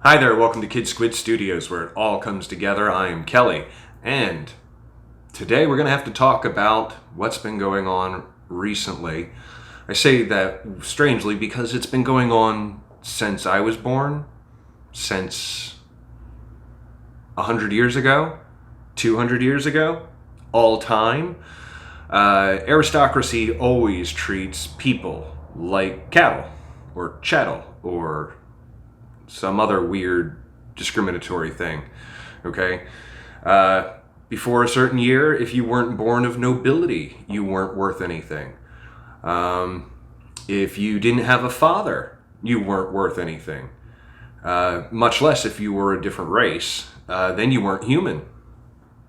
Hi there, welcome to kidsquidstudios, where it all comes together. I am Kelly, and today we're going to have to talk about what's been going on recently. I say that strangely because it's been going on since I was born, since 100 years ago, 200 years ago, all time. Aristocracy always treats people like cattle, or chattel, or some other weird discriminatory thing, okay? Before a certain year, if you weren't born of nobility, you weren't worth anything. If you didn't have a father, you weren't worth anything. Much less if you were a different race, then you weren't human,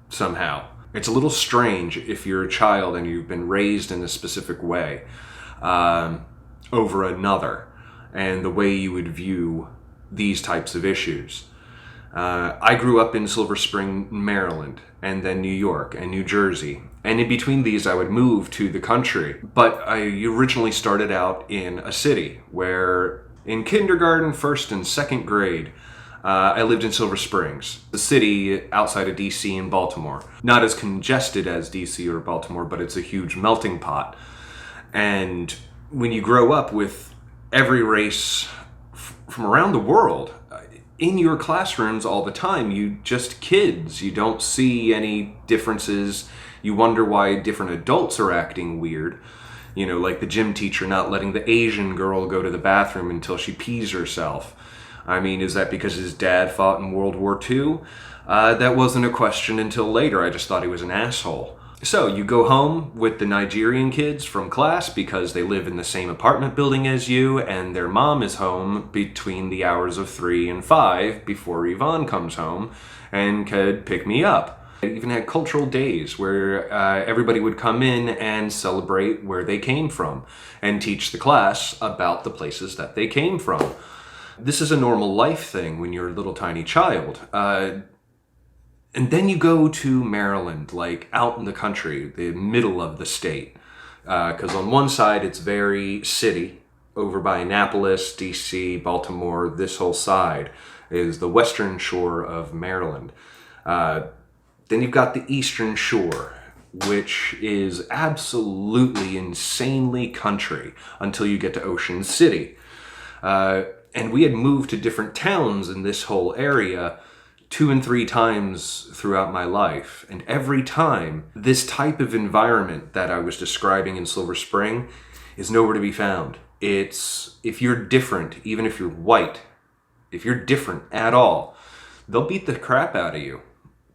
somehow. It's a little strange if you're a child and you've been raised in a specific way over another, and the way you would view these types of issues. I grew up in Silver Spring, Maryland, and then New York and New Jersey. And in between these, I would move to the country. But I originally started out in a city where in kindergarten, first and second grade, I lived in Silver Springs, the city outside of DC and Baltimore. Not as congested as DC or Baltimore, but it's a huge melting pot. And when you grow up with every race from around the world in your classrooms all the time, you just kids. You don't see any differences. You wonder why different adults are acting weird. You know, like the gym teacher not letting the Asian girl go to the bathroom until she pees herself. I mean, is that because his dad fought in World War II? That wasn't a question until later. I just thought he was an asshole. So you go home with the Nigerian kids from class because they live in the same apartment building as you, and their mom is home between the hours of 3 and 5 before Yvonne comes home and could pick me up. I even had cultural days where everybody would come in and celebrate where they came from and teach the class about the places that they came from. This is a normal life thing when you're a little tiny child. And then you go to Maryland, like out in the country, the middle of the state. Because on one side, it's very city. Over by Annapolis, DC, Baltimore, this whole side is the western shore of Maryland. Then you've got the eastern shore, which is absolutely insanely country until you get to Ocean City. And we had moved to different towns in this whole area 2 and 3 times throughout my life. And every time, this type of environment that I was describing in Silver Spring is nowhere to be found. It's, if you're different, even if you're white, if you're different at all, they'll beat the crap out of you.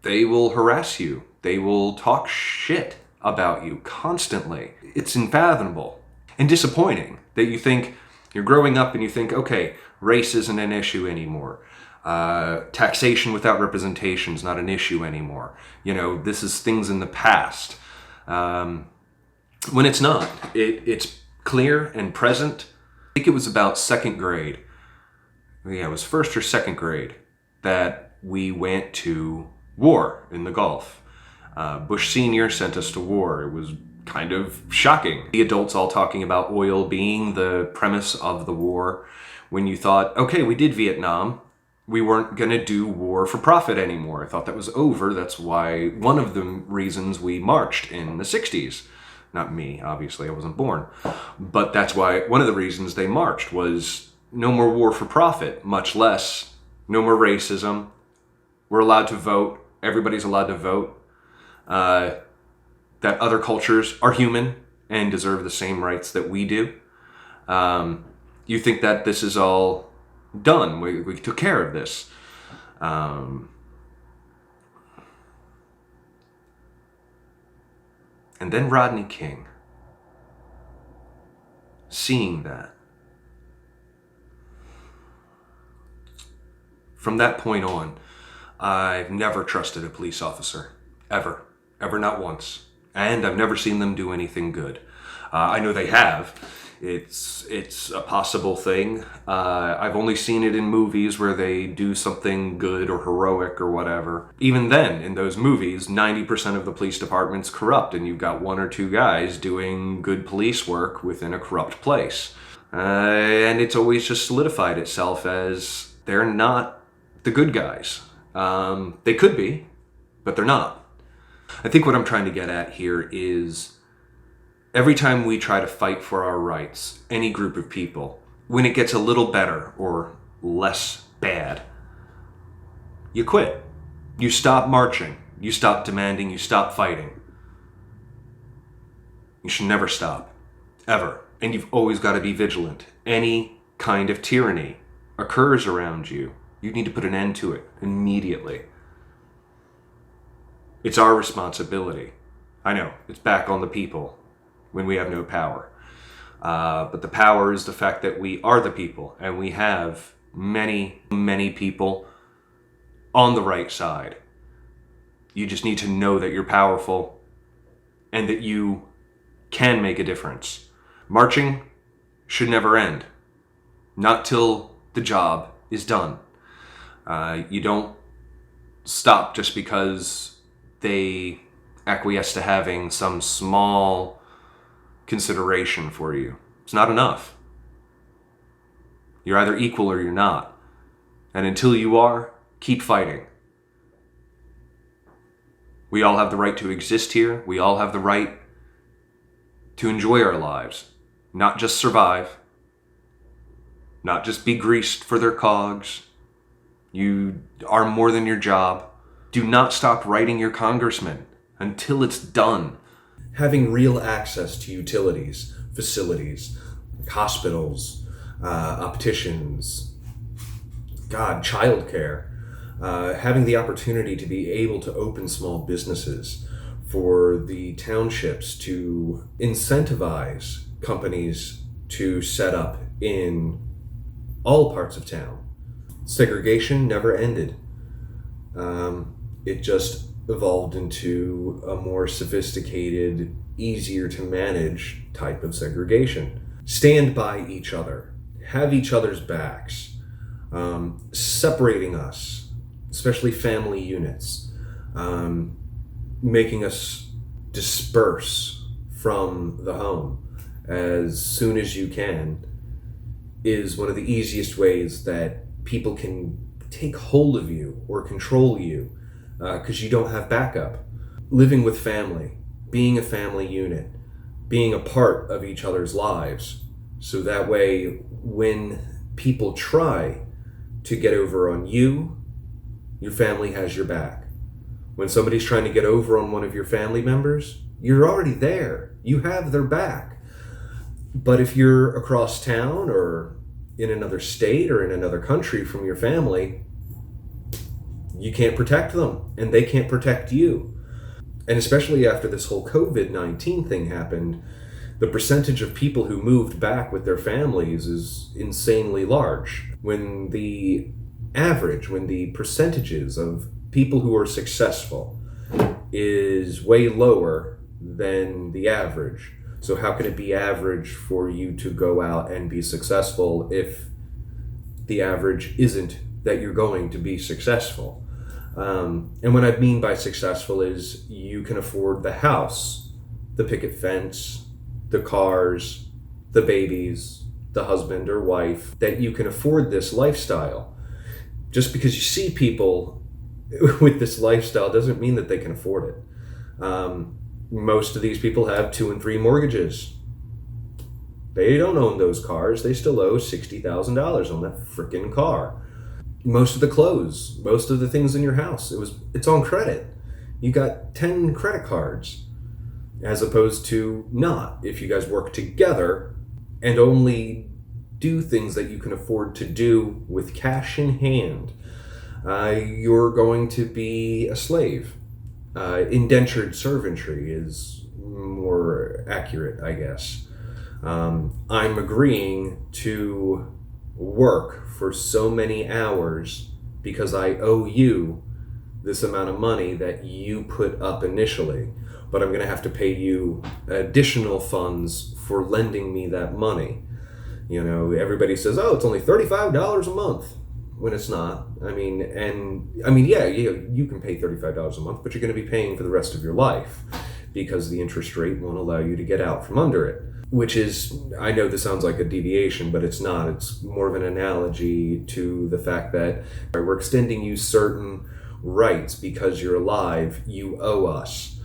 They will harass you. They will talk shit about you constantly. It's unfathomable and disappointing that you think, you're growing up and you think, okay, race isn't an issue anymore. Taxation without representation is not an issue anymore. You know, this is things in the past. When it's not. It's clear and present. I think it was about second grade. Yeah, it was first or second grade that we went to war in the Gulf. Bush Sr. sent us to war. It was kind of shocking. The adults all talking about oil being the premise of the war. When you thought, okay, we did Vietnam. We weren't going to do war for profit anymore. I thought that was over. That's why one of the reasons we marched in the 60s. Not me, obviously, I wasn't born. But that's why one of the reasons they marched was no more war for profit, much less no more racism. We're allowed to vote. Everybody's allowed to vote. That other cultures are human and deserve the same rights that we do. You think that this is all done. We took care of this. And then Rodney King. Seeing that. From that point on, I've never trusted a police officer. Ever. Ever, not once. And I've never seen them do anything good. I know they have. It's a possible thing. I've only seen it in movies where they do something good or heroic or whatever. Even then, in those movies, 90% of the police department's corrupt, and you've got 1 or 2 guys doing good police work within a corrupt place. And it's always just solidified itself as they're not the good guys. They could be, but they're not. I think what I'm trying to get at here is every time we try to fight for our rights, any group of people, when it gets a little better or less bad, you quit. You stop marching. You stop demanding. You stop fighting. You should never stop. Ever. And you've always got to be vigilant. Any kind of tyranny occurs around you, you need to put an end to it immediately. It's our responsibility. I know, it's back on the people when we have no power. But the power is the fact that we are the people, and we have many, many people on the right side. You just need to know that you're powerful and that you can make a difference. Marching should never end. Not till the job is done. You don't stop just because they acquiesce to having some small consideration for you. It's not enough. You're either equal or you're not. And until you are, keep fighting. We all have the right to exist here. We all have the right to enjoy our lives, not just survive, not just be greased for their cogs. You are more than your job. Do not stop writing your congressman until it's done. Having real access to utilities, facilities, hospitals, opticians, childcare, having the opportunity to be able to open small businesses, for the townships to incentivize companies to set up in all parts of town. Segregation never ended. It just evolved into a more sophisticated, easier to manage type of segregation. Stand by each other. Have each other's backs. Separating us, especially family units. Making us disperse from the home as soon as you can is one of the easiest ways that people can take hold of you or control you because you don't have backup. Living with family, being a family unit, being a part of each other's lives, so that way when people try to get over on you, your family has your back. When somebody's trying to get over on one of your family members, you're already there. You have their back. But if you're across town or in another state or in another country from your family, you can't protect them and they can't protect you. And especially after this whole COVID-19 thing happened, the percentage of people who moved back with their families is insanely large. When the percentages of people who are successful is way lower than the average. So how can it be average for you to go out and be successful if the average isn't that you're going to be successful? And what I mean by successful is you can afford the house, the picket fence, the cars, the babies, the husband or wife, that you can afford this lifestyle. Just because you see people with this lifestyle doesn't mean that they can afford it. Most of these people have 2 and 3 mortgages. They don't own those cars. They still owe $60,000 on that freaking car. Most of the clothes, most of the things in your house, it's on credit. You got 10 credit cards as opposed to not. If you guys work together and only do things that you can afford to do with cash in hand, you're going to be a slave. Indentured servantry is more accurate, I guess. I'm agreeing to work for so many hours because I owe you this amount of money that you put up initially, but I'm going to have to pay you additional funds for lending me that money. You know, everybody says, oh, it's only $35 a month. When it's not. Yeah, you can pay $35 a month, but you're going to be paying for the rest of your life because the interest rate won't allow you to get out from under it. Which is, I know this sounds like a deviation, but it's not. It's more of an analogy to the fact that we're extending you certain rights because you're alive, you owe us.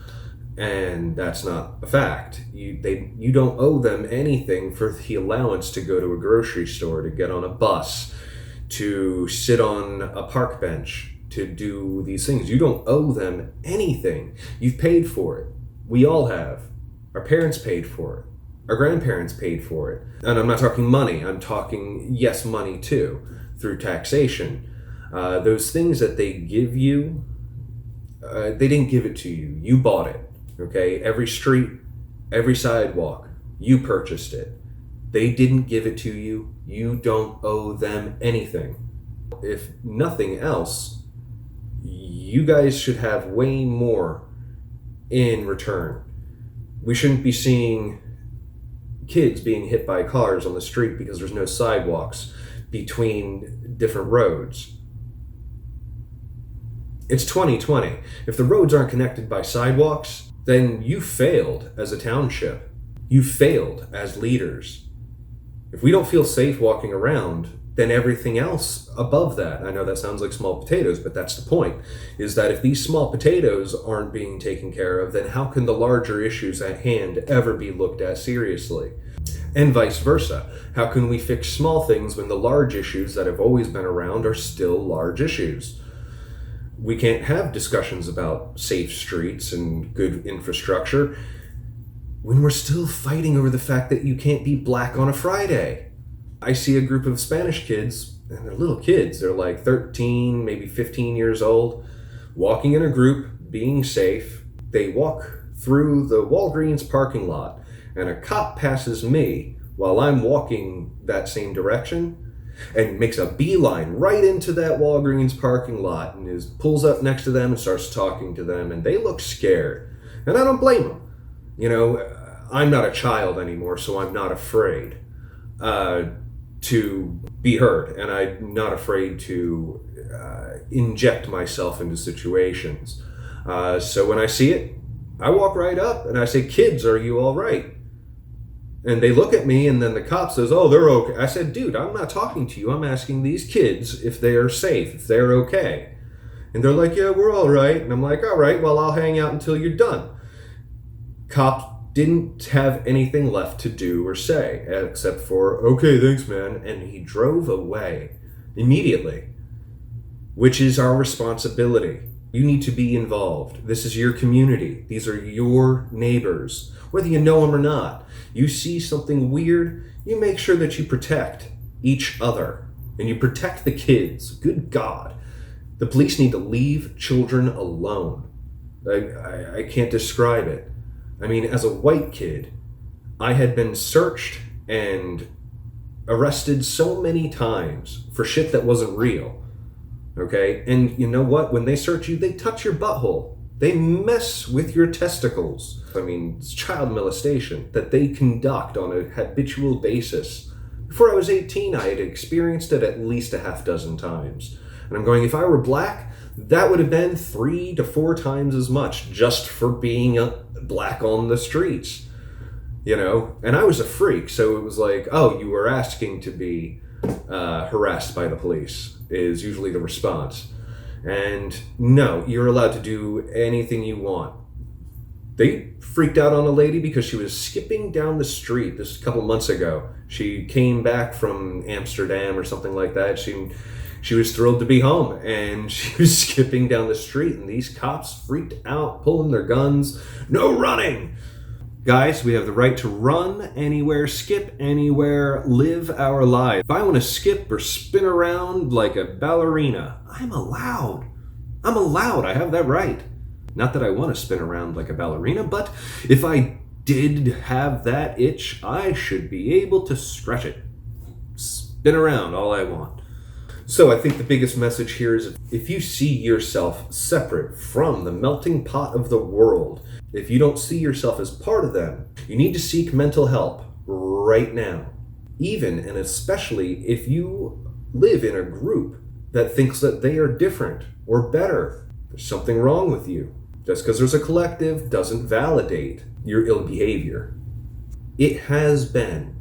And that's not a fact. You don't owe them anything for the allowance to go to a grocery store, to get on a bus, to sit on a park bench, to do these things. You don't owe them anything. You've paid for it. We all have. Our parents paid for it. Our grandparents paid for it. And I'm not talking money. I'm talking, yes, money too, through taxation. Those things that they give you, they didn't give it to you. You bought it, okay? Every street, every sidewalk, you purchased it. They didn't give it to you. You don't owe them anything. If nothing else, you guys should have way more in return. We shouldn't be seeing kids being hit by cars on the street because there's no sidewalks between different roads. It's 2020. If the roads aren't connected by sidewalks, then you failed as a township. You failed as leaders. If we don't feel safe walking around, then everything else above that, I know that sounds like small potatoes, but that's the point, is that if these small potatoes aren't being taken care of, then how can the larger issues at hand ever be looked at seriously? And vice versa. How can we fix small things when the large issues that have always been around are still large issues? We can't have discussions about safe streets and good infrastructure when we're still fighting over the fact that you can't be black on a Friday. I see a group of Spanish kids, and they're little kids, they're like 13, maybe 15 years old, walking in a group, being safe. They walk through the Walgreens parking lot, and a cop passes me while I'm walking that same direction, and makes a beeline right into that Walgreens parking lot, and pulls up next to them and starts talking to them, and they look scared. And I don't blame them. You know, I'm not a child anymore, so I'm not afraid to be heard, and I'm not afraid to inject myself into situations. So when I see it, I walk right up and I say, "Kids, are you all right?" And they look at me, and then the cop says, "Oh, they're okay." I said, "Dude, I'm not talking to you. I'm asking these kids if they are safe, if they're okay." And they're like, "Yeah, we're all right." And I'm like, "All right, well, I'll hang out until you're done." Cop didn't have anything left to do or say except for, "Okay, thanks, man." And he drove away immediately, which is our responsibility. You need to be involved. This is your community. These are your neighbors, whether you know them or not. You see something weird, you make sure that you protect each other and you protect the kids. Good God. The police need to leave children alone. I can't describe it. I mean, as a white kid, I had been searched and arrested so many times for shit that wasn't real. Okay? And you know what? When they search you, they touch your butthole. They mess with your testicles. I mean, it's child molestation that they conduct on a habitual basis. Before I was 18, I had experienced it at least a half dozen times. And I'm going, if I were black, that would have been 3 to 4 times as much just for being black on the streets. You know? And I was a freak, so it was like, "Oh, you were asking to be harassed by the police," is usually the response. And no, you're allowed to do anything you want. They freaked out on a lady because she was skipping down the street this a couple months ago. She came back from Amsterdam or something like that. She was thrilled to be home, and she was skipping down the street, and these cops freaked out, pulling their guns. "No running!" Guys, we have the right to run anywhere, skip anywhere, live our life. If I want to skip or spin around like a ballerina, I'm allowed. I have that right. Not that I want to spin around like a ballerina, but if I did have that itch, I should be able to scratch it. Spin around all I want. So I think the biggest message here is if you see yourself separate from the melting pot of the world, if you don't see yourself as part of them, you need to seek mental help right now. Even and especially if you live in a group that thinks that they are different or better. There's something wrong with you. Just because there's a collective doesn't validate your ill behavior. It has been,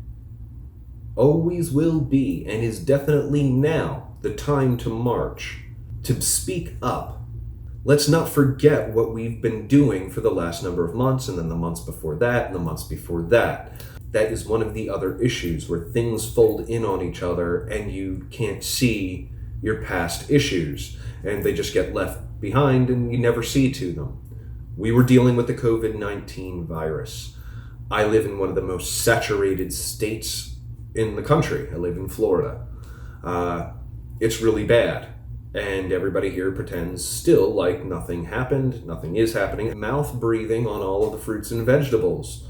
always will be, and is definitely now the time to march, to speak up. Let's not forget what we've been doing for the last number of months, and then the months before that, and the months before that. That is one of the other issues, where things fold in on each other and you can't see your past issues, and they just get left behind and you never see to them. We were dealing with the COVID-19 virus. I live in one of the most saturated states in the country. I live in Florida. It's really bad. And everybody here pretends still like nothing happened, nothing is happening. Mouth breathing on all of the fruits and vegetables.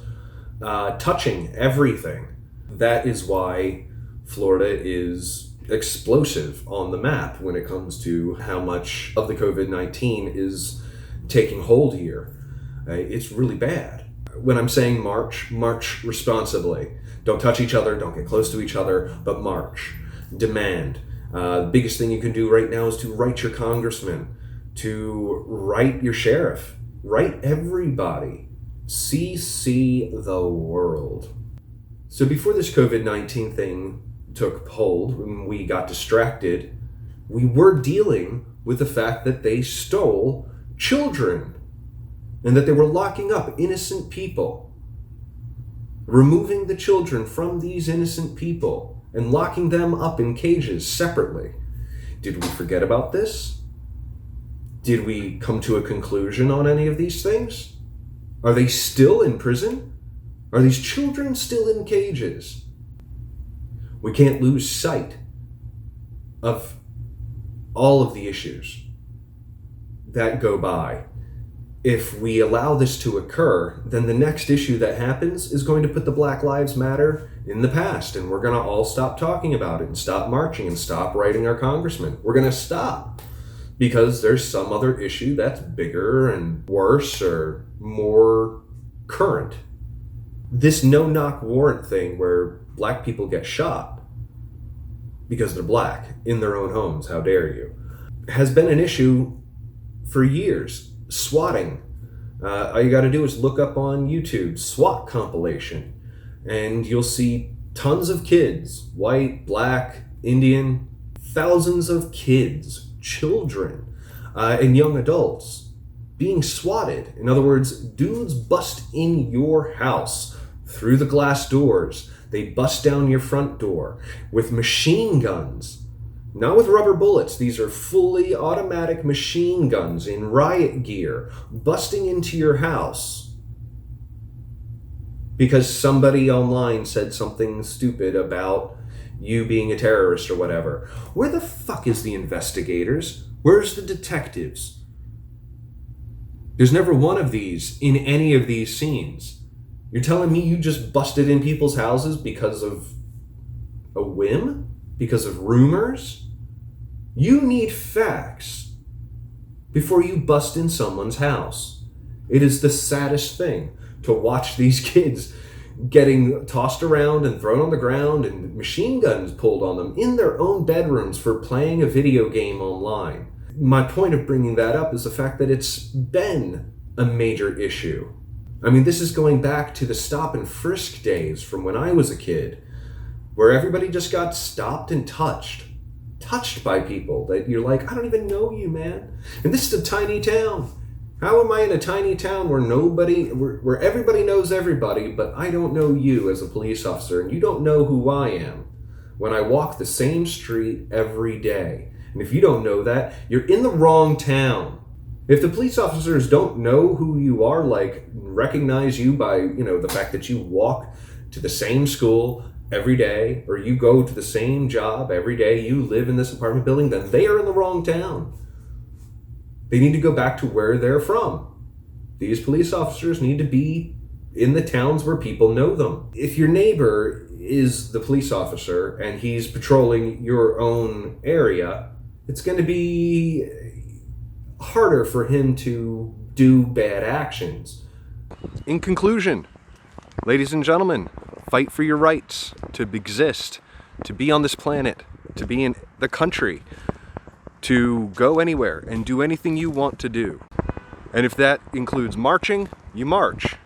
Touching everything. That is why Florida is explosive on the map when it comes to how much of the COVID-19 is taking hold here. It's really bad. When I'm saying march responsibly. Don't touch each other, don't get close to each other, but march. Demand. The biggest thing you can do right now is to write your congressman, to write your sheriff, write everybody. CC the world. So before this COVID-19 thing took hold, when we got distracted, we were dealing with the fact that they stole children and that they were locking up innocent people, removing the children from these innocent people and locking them up in cages separately. Did we forget about this? Did we come to a conclusion on any of these things? Are they still in prison? Are these children still in cages? We can't lose sight of all of the issues that go by. If we allow this to occur, then the next issue that happens is going to put the Black Lives Matter in the past, and we're going to all stop talking about it and stop marching and stop writing our congressman. We're going to stop because there's some other issue that's bigger and worse or more current. This no-knock warrant thing where black people get shot because they're black in their own homes, how dare you, has been an issue for years. Swatting. All you got to do is look up on YouTube, SWAT compilation, and you'll see tons of kids, white, black, Indian, thousands of kids, children, and young adults being swatted. In other words, dudes bust in your house through the glass doors. They bust down your front door with machine guns. Not with rubber bullets. These are fully automatic machine guns in riot gear, busting into your house because somebody online said something stupid about you being a terrorist or whatever. Where the fuck is the investigators? Where's the detectives? There's never one of these in any of these scenes. You're telling me you just busted in people's houses because of a whim? Because of rumors? You need facts before you bust in someone's house. It is the saddest thing to watch these kids getting tossed around and thrown on the ground and machine guns pulled on them in their own bedrooms for playing a video game online. My point of bringing that up is the fact that it's been a major issue. I mean, this is going back to the stop and frisk days from when I was a kid, where everybody just got stopped and touched by people that you're like, I don't even know you, man. And this is a tiny town. How am I in a tiny town where everybody knows everybody, but I don't know you as a police officer, and you don't know who I am when I walk the same street every day? And if you don't know that, you're in the wrong town. If the police officers don't know who you are, like recognize you by, the fact that you walk to the same school every day, or you go to the same job every day, you live in this apartment building, then they are in the wrong town. They need to go back to where they're from. These police officers need to be in the towns where people know them. If your neighbor is the police officer and he's patrolling your own area, it's going to be harder for him to do bad actions. In conclusion, ladies and gentlemen, fight for your rights to exist, to be on this planet, to be in the country, to go anywhere and do anything you want to do. And if that includes marching, you march.